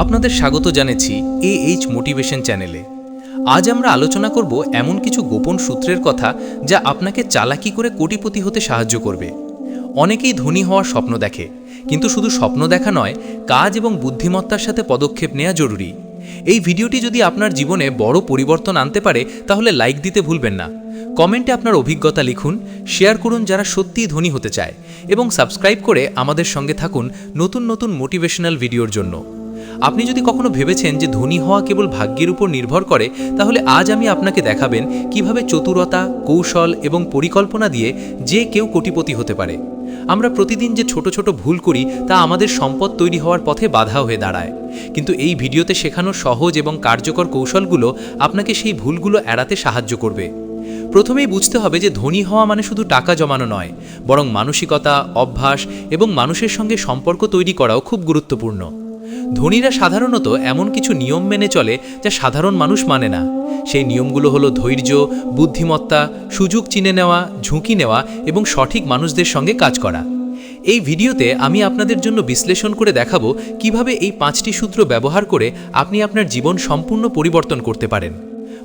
আপনাদের স্বাগত জানাচ্ছি AH মোটিভেশন চ্যানেলে। আজ আমরা আলোচনা করব এমন কিছু গোপন সূত্রের কথা যা আপনাকে চালাকি করে কোটিপতি হতে সাহায্য করবে। অনেকেই ধনী হওয়ার স্বপ্ন দেখে, কিন্তু শুধু স্বপ্ন দেখা নয়, কাজ এবং বুদ্ধিমত্তার সাথে পদক্ষেপ নেওয়া জরুরি। এই ভিডিওটি যদি আপনার জীবনে বড় পরিবর্তন আনতে পারে তাহলে লাইক দিতে ভুলবেন না। কমেন্টে আপনার অভিজ্ঞতা লিখুন, শেয়ার করুন যারা সত্যিই ধনী হতে চায়, এবং সাবস্ক্রাইব করে আমাদের সঙ্গে থাকুন নতুন নতুন মোটিভেশনাল ভিডিওর জন্য। আপনি যদি কখনো ভেবেছেন যে ধনী হওয়া কেবল ভাগ্যের উপর নির্ভর করে, তাহলে আজ আমি আপনাকে দেখাবেন কিভাবে চতুরতা, কৌশল এবং পরিকল্পনা দিয়ে যে কেউ কোটিপতি হতে পারে। আমরা প্রতিদিন যে ছোট ছোট ভুল করি তা আমাদের সম্পদ তৈরি হওয়ার পথে বাধা হয়ে দাঁড়ায়, কিন্তু এই ভিডিওতে শেখানো সহজ এবং কার্যকর কৌশলগুলো আপনাকে সেই ভুলগুলো এড়াতে সাহায্য করবে। প্রথমেই বুঝতে হবে যে ধনী হওয়া মানে শুধু টাকা জমানো নয়, বরং মানসিকতা, অভ্যাস এবং মানুষের সঙ্গে সম্পর্ক তৈরি করাও খুব গুরুত্বপূর্ণ। ধনীরা সাধারণত এমন কিছু নিয়ম মেনে চলে যা সাধারণ মানুষ মানে না। সেই নিয়মগুলো হলো ধৈর্য, বুদ্ধিমত্তা, সুযোগ চিনে নেওয়া, ঝুঁকি নেওয়া এবং সঠিক মানুষদের সঙ্গে কাজ করা। এই ভিডিওতে আমি আপনাদের জন্য বিশ্লেষণ করে দেখাবো কিভাবে এই 5টি সূত্র ব্যবহার করে আপনি আপনার জীবন সম্পূর্ণ পরিবর্তন করতে পারেন।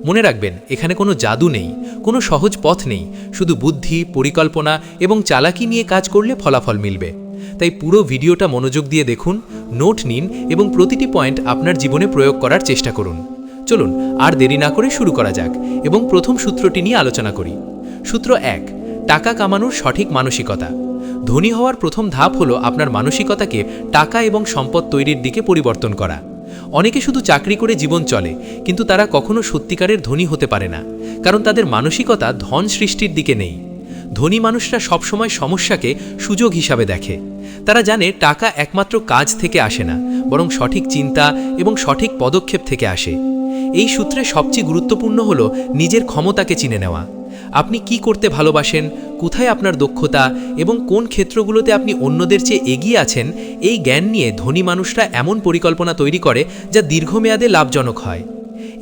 মনে রাখবেন, এখানে কোনো জাদু নেই, কোনো সহজ পথ নেই, শুধু বুদ্ধি, পরিকল্পনা এবং চালাকি নিয়ে কাজ করলে ফলাফল মিলবে। তাই পুরো ভিডিওটা মনোযোগ দিয়ে দেখুন, নোট নিন এবং প্রতিটি পয়েন্ট আপনার জীবনে প্রয়োগ করার চেষ্টা করুন। চলুন আর দেরি না করে শুরু করা যাক এবং প্রথম সূত্রটি নিয়ে আলোচনা করি। সূত্র 1, টাকা কামানোর সঠিক মানসিকতা। ধনী হওয়ার প্রথম ধাপ হলো আপনার মানসিকতাকে টাকা এবং সম্পদ তৈরির দিকে পরিবর্তন করা। অনেকে শুধু চাকরি করে জীবন চলে, কিন্তু তারা কখনো সত্যিকারের ধনী হতে পারে না, কারণ তাদের মানসিকতা ধন সৃষ্টির দিকে নেই। ধনী মানুষরা সবসময় সমস্যাকে সুযোগ হিসাবে দেখে। তারা জানে টাকা একমাত্র কাজ থেকে আসে না, বরং সঠিক চিন্তা এবং সঠিক পদক্ষেপ থেকে আসে। এই সূত্রে সবচেয়ে গুরুত্বপূর্ণ হলো নিজের ক্ষমতাকে চিনে নেওয়া। আপনি কি করতে ভালোবাসেন, কোথায় আপনার দক্ষতা এবং কোন ক্ষেত্রগুলোতে আপনি অন্যদের চেয়ে এগিয়ে আছেন, এই জ্ঞান নিয়ে ধনী মানুষরা এমন পরিকল্পনা তৈরি করে যা দীর্ঘমেয়াদে লাভজনক হয়।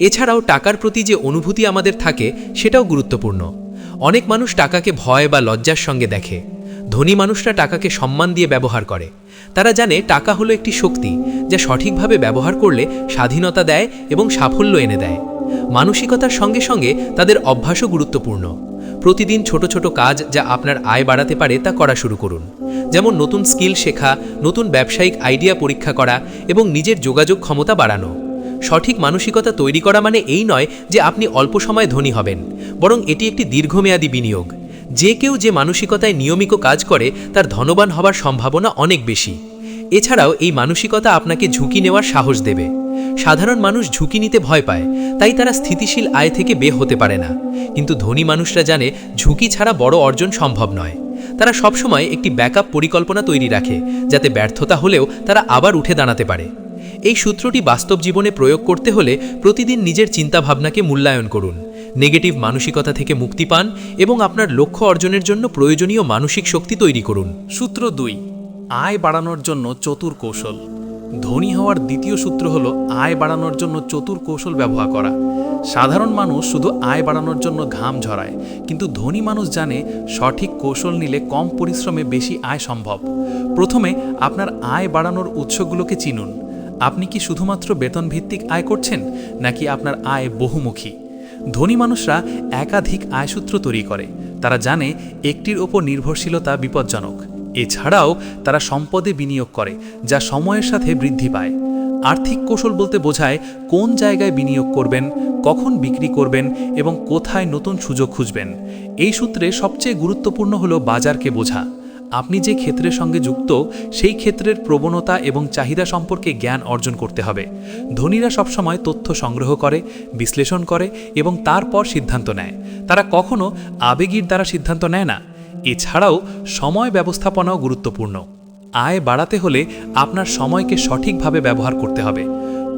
এছাড়াও টাকার প্রতি যে অনুভূতি আমাদের থাকে সেটাও গুরুত্বপূর্ণ। অনেক মানুষ টাকাকে ভয় বা লজ্জার সঙ্গে দেখে। ধনী মানুষরা টাকাকে সম্মান দিয়ে ব্যবহার করে। তারা জানে টাকা হলো একটি শক্তি যা সঠিকভাবে ব্যবহার করলে স্বাধীনতা দেয় এবং সাফল্য এনে দেয়। মানসিকতার সঙ্গে সঙ্গে তাদের অভ্যাসও গুরুত্বপূর্ণ। প্রতিদিন ছোট ছোট কাজ যা আপনার আয় বাড়াতে পারে তা করা শুরু করুন। যেমন নতুন স্কিল শেখা, নতুন ব্যবসায়িক আইডিয়া পরীক্ষা করা এবং নিজের যোগাযোগ ক্ষমতা বাড়ানো। সঠিক মানসিকতা তৈরি করা মানে এই নয় যে আপনি অল্প সময় ধনী হবেন, বরং এটি একটি দীর্ঘমেয়াদী বিনিয়োগ। যে কেউ যে মানসিকতায় নিয়মিত কাজ করে তার ধনবান হবার সম্ভাবনা অনেক বেশি। এছাড়াও এই মানসিকতা আপনাকে ঝুঁকি নেওয়ার সাহস দেবে। সাধারণ মানুষ ঝুঁকি নিতে ভয় পায়, তাই তারা স্থিতিশীল আয় থেকে বের হতে পারে না। কিন্তু ধনী মানুষরা জানে ঝুঁকি ছাড়া বড় অর্জন সম্ভব নয়। তারা সবসময় একটি ব্যাকআপ পরিকল্পনা তৈরি রাখে, যাতে ব্যর্থতা হলেও তারা আবার উঠে দাঁড়াতে পারে। এই সূত্রটি বাস্তব জীবনে প্রয়োগ করতে হলে প্রতিদিন নিজের চিন্তাভাবনাকে মূল্যায়ন করুন, নেগেটিভ মানসিকতা থেকে মুক্তি পান এবং আপনার লক্ষ্য অর্জনের জন্য প্রয়োজনীয় মানসিক শক্তি তৈরি করুন। সূত্র 2, আয় বাড়ানোর জন্য চতুর কৌশল। ধনী হওয়ার দ্বিতীয় সূত্র হলো আয় বাড়ানোর জন্য চতুর কৌশল ব্যবহার করা। সাধারণ মানুষ শুধু আয় বাড়ানোর জন্য ঘাম ঝরায়, কিন্তু ধনী মানুষ জানে সঠিক কৌশল নিলে কম পরিশ্রমে বেশি আয় সম্ভব। প্রথমে আপনার আয় বাড়ানোর উৎসগুলোকে চিনুন। আপনি কি শুধুমাত্র বেতনভিত্তিক আয় করছেন, নাকি আপনার আয় বহুমুখী? ধনী মানুষরা একাধিক আয়সূত্র তৈরি করে। তারা জানে একটির ওপর নির্ভরশীলতা বিপজ্জনক। এছাড়াও তারা সম্পদে বিনিয়োগ করে, যা সময়ের সাথে বৃদ্ধি পায়। আর্থিক কৌশল বলতে বোঝায় কোন জায়গায় বিনিয়োগ করবেন, কখন বিক্রি করবেন এবং কোথায় নতুন সুযোগ খুঁজবেন। এই সূত্রে সবচেয়ে গুরুত্বপূর্ণ হলো বাজারকে বোঝা। আপনি যে ক্ষেত্রের সঙ্গে যুক্ত সেই ক্ষেত্রের প্রবণতা এবং চাহিদা সম্পর্কে জ্ঞান অর্জন করতে হবে। ধনীরা সবসময় তথ্য সংগ্রহ করে, বিশ্লেষণ করে এবং তারপর সিদ্ধান্ত নেয়। তারা কখনো আবেগের দ্বারা সিদ্ধান্ত নেয় না। এছাড়াও সময় ব্যবস্থাপনাও গুরুত্বপূর্ণ। আয় বাড়াতে হলে আপনার সময়কে সঠিকভাবে ব্যবহার করতে হবে।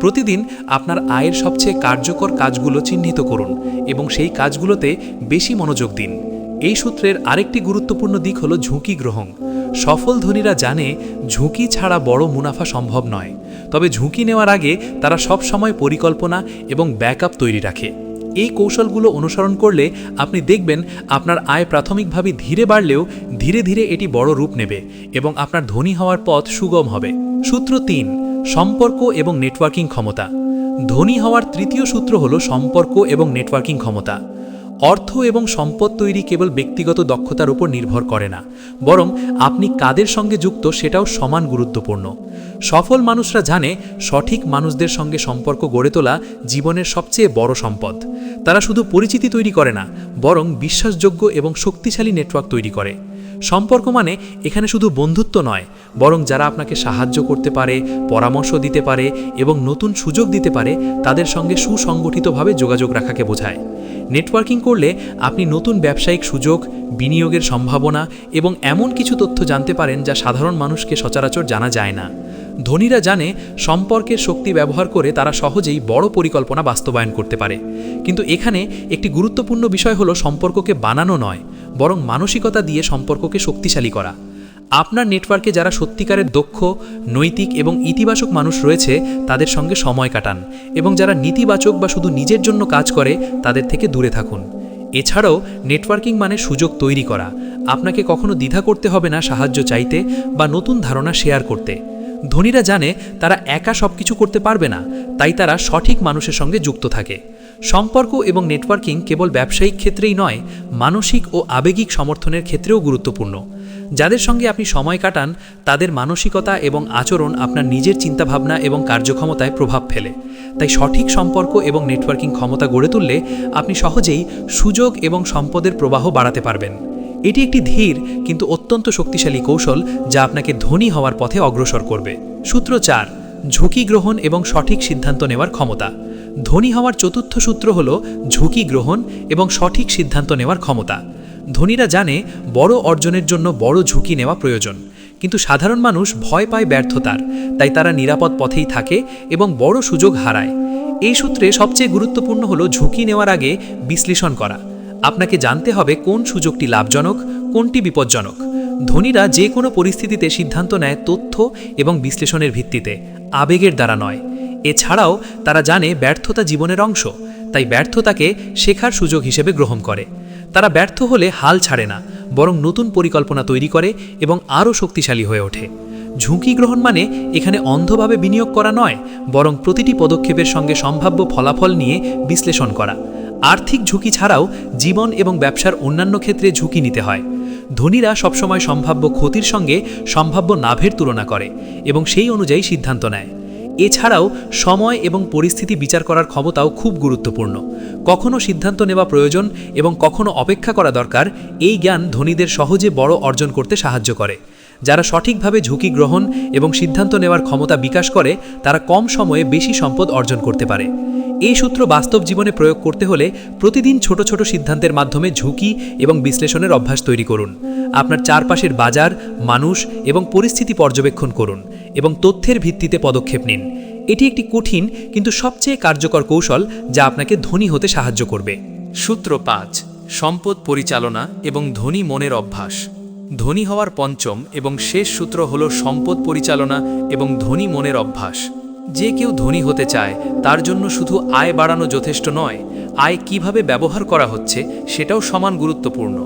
প্রতিদিন আপনার আয়ের সবচেয়ে কার্যকর কাজগুলো চিহ্নিত করুন এবং সেই কাজগুলোতে বেশি মনোযোগ দিন। এই সূত্রের আরেকটি গুরুত্বপূর্ণ দিক হলো ঝুঁকি গ্রহণ। সফল ধনীরা জানে ঝুঁকি ছাড়া বড় মুনাফা সম্ভব নয়, তবে ঝুঁকি নেওয়ার আগে তারা সব সময় পরিকল্পনা এবং ব্যাকআপ তৈরি রাখে। এই কৌশলগুলো অনুসরণ করলে আপনি দেখবেন আপনার আয় প্রাথমিকভাবে ধীরে বাড়লেও ধীরে ধীরে এটি বড় রূপ নেবে এবং আপনার ধনী হওয়ার পথ সুগম হবে। সূত্র 3, সম্পর্ক এবং নেটওয়ার্কিং ক্ষমতা। ধনী হওয়ার তৃতীয় সূত্র হল সম্পর্ক এবং নেটওয়ার্কিং ক্ষমতা। অর্থ এবং সম্পদ তৈরি কেবল ব্যক্তিগত দক্ষতার উপর নির্ভর করে না, বরং আপনি কাদের সঙ্গে যুক্ত সেটাও সমান গুরুত্বপূর্ণ। সফল মানুষরা জানে সঠিক মানুষদের সঙ্গে সম্পর্ক গড়ে তোলা জীবনের সবচেয়ে বড় সম্পদ। তারা শুধু পরিচিতি তৈরি করে না, বরং বিশ্বাসযোগ্য এবং শক্তিশালী নেটওয়ার্ক তৈরি করে। সম্পর্ক মানে এখানে শুধু বন্ধুত্ব নয়, বরং যারা আপনাকে সাহায্য করতে পারে, পরামর্শ দিতে পারে এবং নতুন সুযোগ দিতে পারে তাদের সঙ্গে সুসংগঠিতভাবে যোগাযোগ রাখাকে বোঝায়। নেটওয়ার্কিং করলে আপনি নতুন ব্যবসায়িক সুযোগ, বিনিয়োগের সম্ভাবনা এবং এমন কিছু তথ্য জানতে পারেন যা সাধারণ মানুষকে সচরাচর জানা যায় না। ধনীরা জানে সম্পর্কের শক্তি ব্যবহার করে তারা সহজেই বড় পরিকল্পনা বাস্তবায়ন করতে পারে। কিন্তু এখানে একটি গুরুত্বপূর্ণ বিষয় হলো সম্পর্ককে বানানো নয়, বরং মানসিকতা দিয়ে সম্পর্ককে শক্তিশালী করা। আপনার নেটওয়ার্কে যারা সত্যিকারের দক্ষ, নৈতিক এবং ইতিবাচক মানুষ রয়েছে তাদের সঙ্গে সময় কাটান, এবং যারা নেতিবাচক বা শুধু নিজের জন্য কাজ করে তাদের থেকে দূরে থাকুন। এছাড়াও নেটওয়ার্কিং মানে সুযোগ তৈরি করা। আপনাকে কখনো দ্বিধা করতে হবে না সাহায্য চাইতে বা নতুন ধারণা শেয়ার করতে। ধনীরা জানে তারা একা সবকিছু করতে পারবে না, তাই তারা সঠিক মানুষের সঙ্গে যুক্ত থাকে। সম্পর্ক এবং নেটওয়ার্কিং কেবল ব্যবসায়িক ক্ষেত্রেই নয়, মানসিক ও আবেগিক সমর্থনের ক্ষেত্রেও গুরুত্বপূর্ণ। যাদের সঙ্গে আপনি সময় কাটান তাদের মানসিকতা এবং আচরণ আপনার নিজের চিন্তাভাবনা এবং কার্যক্ষমতায় প্রভাব ফেলে। তাই সঠিক সম্পর্ক এবং নেটওয়ার্কিং ক্ষমতা গড়ে তুললে আপনি সহজেই সুযোগ এবং সম্পদের প্রবাহ বাড়াতে পারবেন। এটি একটি ধীর কিন্তু অত্যন্ত শক্তিশালী কৌশল যা আপনাকে ধনী হওয়ার পথে অগ্রসর করবে। সূত্র 4, ঝুঁকি গ্রহণ এবং সঠিক সিদ্ধান্ত নেওয়ার ক্ষমতা। ধনী হওয়ার চতুর্থ সূত্র হল ঝুঁকি গ্রহণ এবং সঠিক সিদ্ধান্ত নেওয়ার ক্ষমতা। ধনীরা জানে বড় অর্জনের জন্য বড় ঝুঁকি নেওয়া প্রয়োজন, কিন্তু সাধারণ মানুষ ভয় পায় ব্যর্থতার, তাই তারা নিরাপদ পথেই থাকে এবং বড় সুযোগ হারায়। এই সূত্রে সবচেয়ে গুরুত্বপূর্ণ হল ঝুঁকি নেওয়ার আগে বিশ্লেষণ করা। আপনাকে জানতে হবে কোন সুযোগটি লাভজনক, কোনটি বিপজ্জনক। ধনীরা যে কোনো পরিস্থিতিতে সিদ্ধান্ত নেয় তথ্য এবং বিশ্লেষণের ভিত্তিতে, আবেগের দ্বারা নয়। এছাড়াও তারা জানে ব্যর্থতা জীবনের অংশ, তাই ব্যর্থতাকে শেখার সুযোগ হিসেবে গ্রহণ করে। তারা ব্যর্থ হলে হাল ছাড়ে না, বরং নতুন পরিকল্পনা তৈরি করে এবং আরও শক্তিশালী হয়ে ওঠে। ঝুঁকি গ্রহণ মানে এখানে অন্ধভাবে বিনিয়োগ করা নয়, বরং প্রতিটি পদক্ষেপের সঙ্গে সম্ভাব্য ফলাফল নিয়ে বিশ্লেষণ করা। আর্থিক ঝুঁকি ছাড়াও জীবন এবং ব্যবসার অন্যান্য ক্ষেত্রে ঝুঁকি নিতে হয়। ধনীরা সবসময় সম্ভাব্য ক্ষতির সঙ্গে সম্ভাব্য লাভের তুলনা করে এবং সেই অনুযায়ী সিদ্ধান্ত নেয়। এছাড়াও সময় এবং পরিস্থিতি বিচার করার ক্ষমতাও খুব গুরুত্বপূর্ণ। কখনো সিদ্ধান্ত নেওয়া প্রয়োজন এবং কখনো অপেক্ষা করা দরকার, এই জ্ঞান ধনীদের সহজে বড় অর্জন করতে সাহায্য করে। যারা সঠিকভাবে ঝুঁকি গ্রহণ এবং সিদ্ধান্ত নেওয়ার ক্ষমতা বিকাশ করে তারা কম সময়ে বেশি সম্পদ অর্জন করতে পারে। এই সূত্র বাস্তব জীবনে প্রয়োগ করতে হলে প্রতিদিন ছোট ছোট সিদ্ধান্তের মাধ্যমে ঝুঁকি এবং বিশ্লেষণের অভ্যাস তৈরি করুন। আপনার চারপাশের বাজার, মানুষ এবং পরিস্থিতি পর্যবেক্ষণ করুন এবং তথ্যের ভিত্তিতে পদক্ষেপ নিন। এটি একটি কঠিন কিন্তু সবচেয়ে কার্যকর কৌশল যা আপনাকে ধনী হতে সাহায্য করবে। সূত্র 5, সম্পদ পরিচালনা এবং ধনী মনের অভ্যাস। ধনী হওয়ার পঞ্চম এবং শেষ সূত্র হল সম্পদ পরিচালনা এবং ধনী মনের অভ্যাস। যে কেউ ধনী হতে চায় তার জন্য শুধু আয় বাড়ানো যথেষ্ট নয়, আয় কিভাবে ব্যবহার করা হচ্ছে সেটাও সমান গুরুত্বপূর্ণ।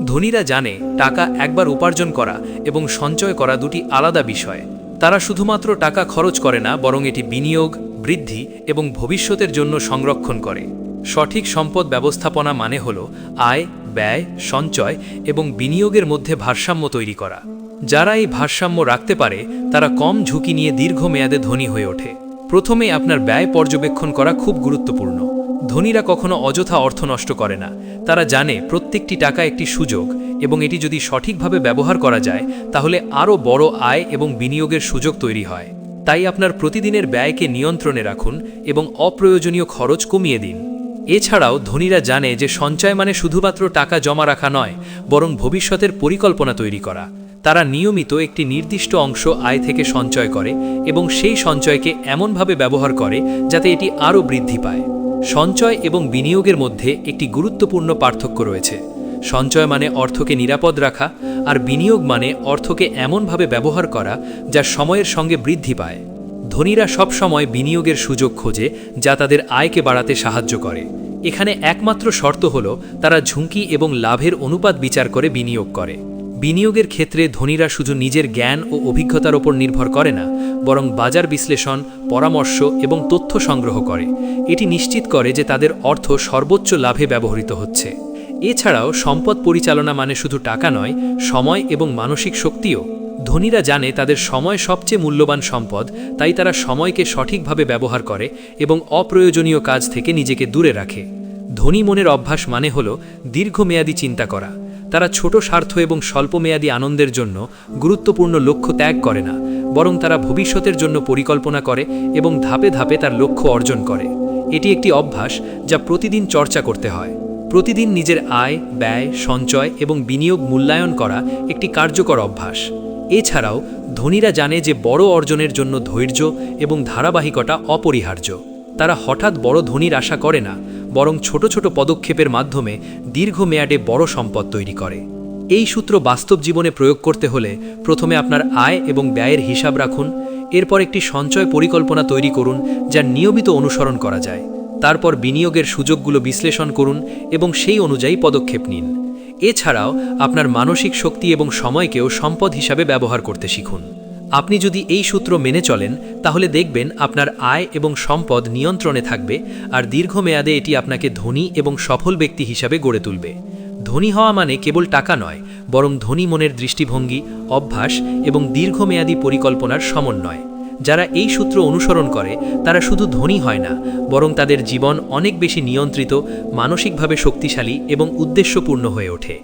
ধনীরা জানে টাকা একবার উপার্জন করা এবং সঞ্চয় করা দুটি আলাদা বিষয়। তারা শুধুমাত্র টাকা খরচ করে না, বরং এটি বিনিয়োগ, বৃদ্ধি এবং ভবিষ্যতের জন্য সংরক্ষণ করে। সঠিক সম্পদ ব্যবস্থাপনা মানে হল আয়, ব্যয়, সঞ্চয় এবং বিনিয়োগের মধ্যে ভারসাম্য তৈরি করা। যারা এই ভারসাম্য রাখতে পারে তারা কম ঝুঁকি নিয়ে দীর্ঘমেয়াদে ধনী হয়ে ওঠে। প্রথমে আপনার ব্যয় পর্যবেক্ষণ করা খুব গুরুত্বপূর্ণ। ধনীরা কখনো অযথা অর্থ নষ্ট করে না। তারা জানে প্রত্যেকটি টাকা একটি সুযোগ এবং এটি যদি সঠিকভাবে ব্যবহার করা যায় তাহলে আরও বড় আয় এবং বিনিয়োগের সুযোগ তৈরি হয়। তাই আপনার প্রতিদিনের ব্যয়কে নিয়ন্ত্রণে রাখুন এবং অপ্রয়োজনীয় খরচ কমিয়ে দিন। এছাড়াও ধনীরা জানে যে সঞ্চয় মানে শুধুমাত্র টাকা জমা রাখা নয়, বরং ভবিষ্যতের পরিকল্পনা তৈরি করা। তারা নিয়মিত একটি নির্দিষ্ট অংশ আয় থেকে সঞ্চয় করে এবং সেই সঞ্চয়কে এমনভাবে ব্যবহার করে যাতে এটি আরও বৃদ্ধি পায়। সঞ্চয় এবং বিনিয়োগের মধ্যে একটি গুরুত্বপূর্ণ পার্থক্য রয়েছে। সঞ্চয় মানে অর্থকে নিরাপদ রাখা, আর বিনিয়োগ মানে অর্থকে এমনভাবে ব্যবহার করা যা সময়ের সঙ্গে বৃদ্ধি পায়। ধনীরা সবসময় বিনিয়োগের সুযোগ খোঁজে যা তাদের আয়কে বাড়াতে সাহায্য করে। এখানে একমাত্র শর্ত হল তারা ঝুঁকি এবং লাভের অনুপাত বিচার করে বিনিয়োগ করে। বিনিয়োগের ক্ষেত্রে ধনীরা শুধু নিজের জ্ঞান ও অভিজ্ঞতার ওপর নির্ভর করে না, বরং বাজার বিশ্লেষণ, পরামর্শ এবং তথ্য সংগ্রহ করে। এটি নিশ্চিত করে যে তাদের অর্থ সর্বোচ্চ লাভে ব্যবহৃত হচ্ছে। এছাড়াও সম্পদ পরিচালনা মানে শুধু টাকা নয়, সময় এবং মানসিক শক্তিও। ধনীরা জানে তাদের সময় সবচেয়ে মূল্যবান সম্পদ, তাই তারা সময়কে সঠিকভাবে ব্যবহার করে এবং অপ্রয়োজনীয় কাজ থেকে নিজেকে দূরে রাখে। ধনী মনের অভ্যাস মানে হল দীর্ঘমেয়াদী চিন্তা করা। তারা ছোট স্বার্থ এবং স্বল্পমেয়াদী আনন্দের জন্য গুরুত্বপূর্ণ লক্ষ্য ত্যাগ করে না, বরং তারা ভবিষ্যতের জন্য পরিকল্পনা করে এবং ধাপে ধাপে তার লক্ষ্য অর্জন করে। এটি একটি অভ্যাস যা প্রতিদিন চর্চা করতে হয়। প্রতিদিন নিজের আয়, ব্যয়, সঞ্চয় এবং বিনিয়োগ মূল্যায়ন করা একটি কার্যকর অভ্যাস। এছাড়াও ধনীরা জানে যে বড় অর্জনের জন্য ধৈর্য এবং ধারাবাহিকতা অপরিহার্য। তারা হঠাৎ বড় ধনীর আশা করে না, বরং ছোট ছোট পদক্ষেপের মাধ্যমে দীর্ঘমেয়াদে বড় সম্পদ তৈরি করে। এই সূত্র বাস্তব জীবনে প্রয়োগ করতে হলে প্রথমে আপনার আয় এবং ব্যয়ের হিসাব রাখুন। এরপর একটি সঞ্চয় পরিকল্পনা তৈরি করুন যা নিয়মিত অনুসরণ করা যায়। তারপর বিনিয়োগের সুযোগগুলো বিশ্লেষণ করুন এবং সেই অনুযায়ী পদক্ষেপ নিন। এছাড়াও আপনার মানসিক শক্তি এবং সময়কেও সম্পদ হিসাবে ব্যবহার করতে শিখুন। আপনি যদি এই সূত্র মেনে চলেন, তাহলে দেখবেন আপনার আয় এবং সম্পদ নিয়ন্ত্রণে থাকবে, আর দীর্ঘমেয়াদে এটি আপনাকে ধনী এবং সফল ব্যক্তি হিসাবে গড়ে তুলবে। ধনী হওয়া মানে কেবল টাকা নয়, বরং ধনী মনের দৃষ্টিভঙ্গি, অভ্যাস এবং দীর্ঘমেয়াদী পরিকল্পনার সমন্বয়। যারা এই সূত্র অনুসরণ করে তারা শুধু ধনী হয় না, বরং তাদের জীবন অনেক বেশি নিয়ন্ত্রিত, মানসিকভাবে শক্তিশালী এবং উদ্দেশ্যপূর্ণ হয়ে ওঠে।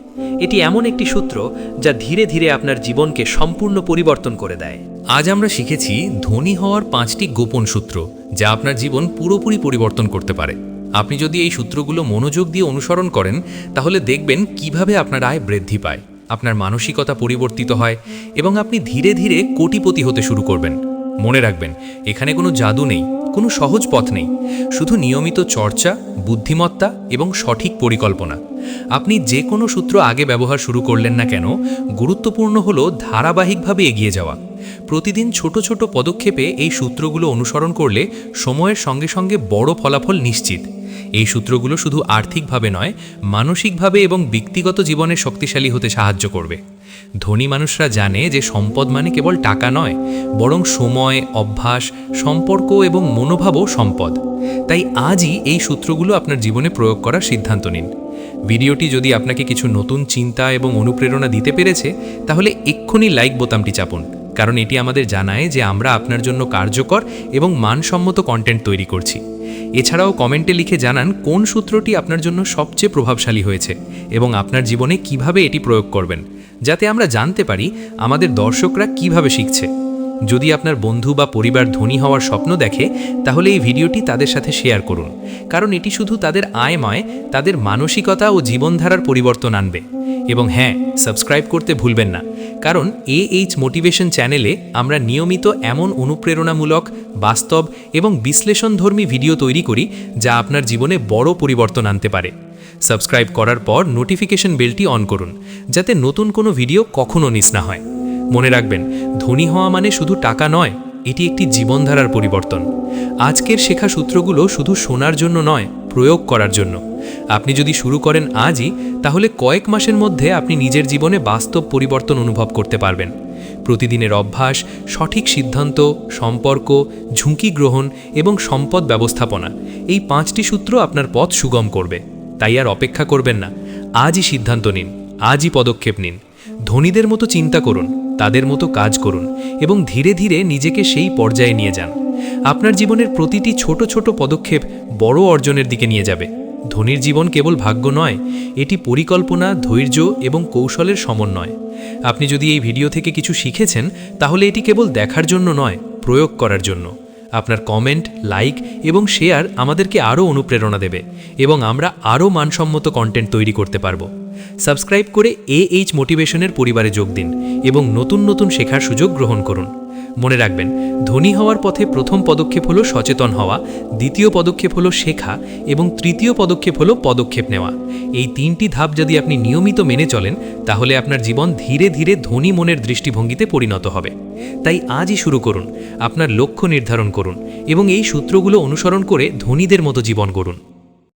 এটি এমন একটি সূত্র যা ধীরে ধীরে আপনার জীবনকে সম্পূর্ণ পরিবর্তন করে দেয়। আজ আমরা শিখেছি ধনী হওয়ার 5টি গোপন সূত্র, যা আপনার জীবন পুরোপুরি পরিবর্তন করতে পারে। আপনি যদি এই সূত্রগুলো মনোযোগ দিয়ে অনুসরণ করেন, তাহলে দেখবেন কিভাবে আপনার আয় বৃদ্ধি পায়, আপনার মানসিকতা পরিবর্তিত হয় এবং আপনি ধীরে ধীরে কোটিপতি হতে শুরু করবেন। মনে রাখবেন, এখানে কোনো জাদু নেই, কোনো সহজ পথ নেই, শুধু নিয়মিত চর্চা, বুদ্ধিমত্তা এবং সঠিক পরিকল্পনা। আপনি যে কোনো সূত্র আগে ব্যবহার শুরু করলেন না কেন, গুরুত্বপূর্ণ হলো ধারাবাহিকভাবে এগিয়ে যাওয়া। প্রতিদিন ছোট ছোট পদক্ষেপে এই সূত্রগুলো অনুসরণ করলে সময়ের সঙ্গে সঙ্গে বড় ফলাফল নিশ্চিত। এই সূত্রগুলো শুধু আর্থিকভাবে নয়, মানসিকভাবে এবং ব্যক্তিগত জীবনে শক্তিশালী হতে সাহায্য করবে। ধনী মানুষরা জানে যে সম্পদ মানে কেবল টাকা নয়, বরং সময়, অভ্যাস, সম্পর্ক এবং মনোভাবও সম্পদ। তাই আজই এই সূত্রগুলো আপনার জীবনে প্রয়োগ করার সিদ্ধান্ত নিন। ভিডিওটি যদি আপনাকে কিছু নতুন চিন্তা এবং অনুপ্রেরণা দিতে পেরেছে, তাহলে এক্ষুনি লাইক বোতামটি চাপুন, কারণ এটি আমাদের জানায় যে আমরা আপনার জন্য কার্যকর এবং মানসম্মত কন্টেন্ট তৈরি করছি। এছাড়াও কমেন্টে লিখে জানান কোন সূত্রটি আপনার জন্য সবচেয়ে প্রভাবশালী হয়েছে এবং আপনার জীবনে কিভাবে এটি প্রয়োগ করবেন, যাতে আমরা জানতে পারি আমাদের দর্শকরা কিভাবে শিখছে। যদি আপনার বন্ধু বা পরিবার ধনী হওয়ার স্বপ্ন দেখে, তাহলে এই ভিডিওটি তাদের সাথে শেয়ার করুন, কারণ এটি শুধু তাদের আয় নয়, তাদের মানসিকতা ও জীবনধারার পরিবর্তন আনবে। এবং হ্যাঁ, সাবস্ক্রাইব করতে ভুলবেন না, কারণ AH মোটিভেশন চ্যানেলে আমরা নিয়মিত এমন অনুপ্রেরণামূলক, বাস্তব এবং বিশ্লেষণধর্মী ভিডিও তৈরি করি যা আপনার জীবনে বড় পরিবর্তন আনতে পারে। সাবস্ক্রাইব করার পর নোটিফিকেশন বেলটি অন করুন, যাতে নতুন কোনো ভিডিও কখনো মিস না হয়। মনে রাখবেন, ধনী হওয়া মানে শুধু টাকা নয়, এটি একটি জীবনধারার পরিবর্তন। আজকের শেখা সূত্রগুলো শুধু শোনার জন্য নয়, প্রয়োগ করার জন্য। আপনি যদি শুরু করেন আজই, তাহলে কয়েক মাসের মধ্যে আপনি নিজের জীবনে বাস্তব পরিবর্তন অনুভব করতে পারবেন। প্রতিদিনের অভ্যাস, সঠিক সিদ্ধান্ত, সম্পর্ক, ঝুঁকি গ্রহণ এবং সম্পদ ব্যবস্থাপনা, এই 5টি সূত্র আপনার পথ সুগম করবে। তাই আর অপেক্ষা করবেন না, আজই সিদ্ধান্ত নিন, আজই পদক্ষেপ নিন। ধনীদের মতো চিন্তা করুন, তাদের মতো কাজ করুন এবং ধীরে ধীরে নিজেকে সেই পর্যায়ে নিয়ে যান। আপনার জীবনের প্রতিটি ছোট ছোট পদক্ষেপ বড় অর্জনের দিকে নিয়ে যাবে। ধনীর জীবন কেবল ভাগ্য নয়, এটি পরিকল্পনা, ধৈর্য এবং কৌশলের সমন্বয়। আপনি যদি এই ভিডিও থেকে কিছু শিখেছেন, তাহলে এটি কেবল দেখার জন্য নয়, প্রয়োগ করার জন্য। আপনার কমেন্ট, লাইক এবং শেয়ার আমাদেরকে আরও অনুপ্রেরণা দেবে এবং আমরা আরও মানসম্মত কন্টেন্ট তৈরি করতে পারব। সাবস্ক্রাইব করে AH মোটিভেশনের পরিবারে যোগ দিন এবং নতুন নতুন শেখার সুযোগ গ্রহণ করুন। মনে রাখবেন, ধনী হওয়ার পথে প্রথম পদক্ষেপ হলো সচেতন হওয়া, দ্বিতীয় পদক্ষেপ হলো শেখা এবং তৃতীয় পদক্ষেপ হলো পদক্ষেপ নেওয়া। এই 3টি ধাপ যদি আপনি নিয়মিত মেনে চলেন, তাহলে আপনার জীবন ধীরে ধীরে ধনী মনের দৃষ্টিভঙ্গিতে পরিণত হবে। তাই আজই শুরু করুন, আপনার লক্ষ্য নির্ধারণ করুন এবং এই সূত্রগুলো অনুসরণ করে ধনীদের মতো জীবন গড়ুন।